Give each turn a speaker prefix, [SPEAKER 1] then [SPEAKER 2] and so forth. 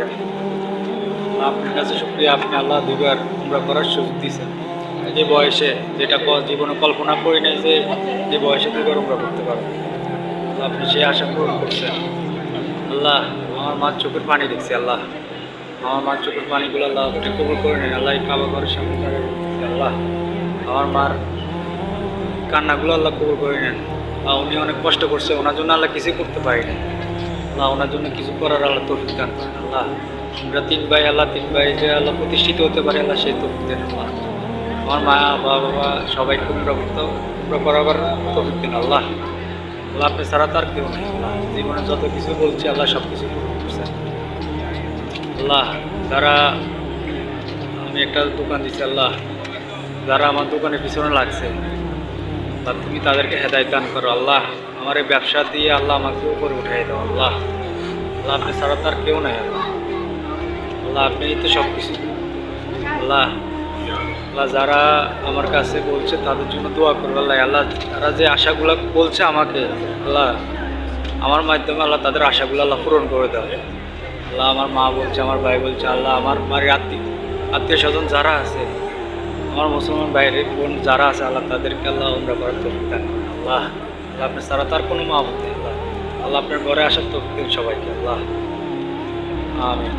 [SPEAKER 1] শুকরিয়া। আপনার কাছে শুকরিয়া, আপনি আল্লাহ দুবার উমরা করার সুযোগ দিয়েছেন। যে বয়সে যেটা জীবনে কল্পনা করি নাই যে যে বয়সে দুবার উমরা করতে পারবো, আপনি সেই আশা পূরণ করছেন। আল্লাহ, আমার মার চোখের পানি দেখছি আল্লাহ, আমার মার চোখের পানিগুলো আল্লাহ আপনি কবুল করে নেন আল্লাহ। এই কাবা ঘরের সামনে দাঁড়িয়ে বলতেছি আল্লাহ, আমার মার কান্নাগুলো আল্লাহ কবুল করে নেন। উনি অনেক কষ্ট করছে, ওনার জন্য আল্লাহ কিছুই করতে পারি না আল্লাহ, ওনার জন্য কিছু করার আল্লাহ তৌফিক দান করেন আল্লাহ। আমরা তিন ভাই আল্লাহ, তিন ভাই যে আল্লাহ প্রতিষ্ঠিত হতে পারে আল্লাহ, সেই তৌফিক দেন আল্লাহ। আমার মা বাবা সবাইকে উমরা করাবার তৌফিক দেন আল্লাহ। আল্লাহ আপনি ছাড়া তার কেউ নেই আল্লাহ। জীবনে যত কিছু বলছি আল্লাহ সব কিছু পূরণ করছেন আল্লাহ। যারা, আমি একটা দোকান দিচ্ছি আল্লাহ, যারা আমার দোকানের পিছনে লাগছে আল্লাহ, তুমি তাদেরকে হেদায়েত দান করো আল্লাহ। আমার এই ব্যবসা দিয়ে আল্লাহ আমাকে উপরে উঠাই দাও আল্লাহ। আল্লাহ আপনি ছাড়া তার কেউ নাই আল্লাহ। আল্লাহ আপনি তো সব কিছু আল্লাহ। আল্লাহ যারা আমার কাছে বলছে তাদের জন্য দোয়া করবো আল্লাহ। আল্লাহ তারা যে আশাগুলো বলছে আমাকে আল্লাহ, আমার মাধ্যমে আল্লাহ তাদের আশাগুলো আল্লাহ পূরণ করে দাও আল্লাহ। আমার মা বলছে, আমার ভাই বলছে আল্লাহ, আমার বাড়ির আত্মীয় স্বজন যারা আছে, আমার মুসলমান বাইরে বোন যারা আছে আল্লাহ, তাদেরকে আল্লাহ উমরা করার তৌফিক দান করেন আল্লাহ। আল্লাহ আপনি ছাড়া তার কোনো মাহবুব নেই আল্লাহ। আল্লাহ আপনার ঘরে আসার তৌফিক দিন সবাইকে আল্লাহ। আমিন।